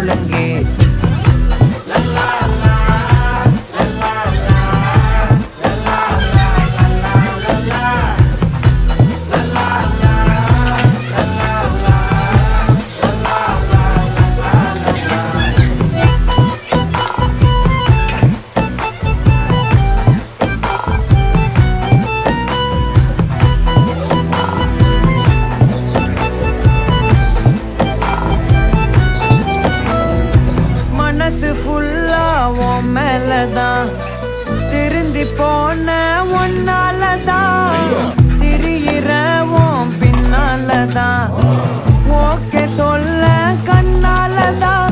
முழங்கு. மனசு ஃபுல்லா உன் மேலதான், திருந்தி போன ஒன்னாலதான், திரியிற உன் பின்னாலதான், ஓகே சொல்ல கண்ணாலதான்.